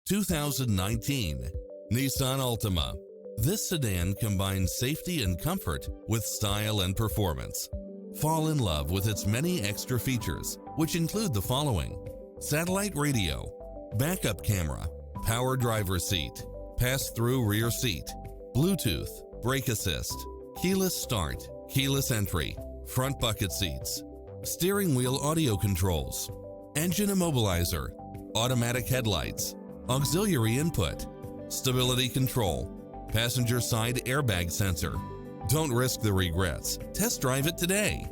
2019 Nissan Altima. This sedan combines safety and comfort with style and performance. Fall in love with its many extra features, which include the following: satellite radio, backup camera, power driver seat, pass-through rear seat, Bluetooth, brake assist, keyless start, keyless entry, front bucket seats, steering wheel audio controls, engine immobilizer, automatic headlights, auxiliary input, stability control, passenger side airbag sensor. Don't risk the regrets. Test drive it today.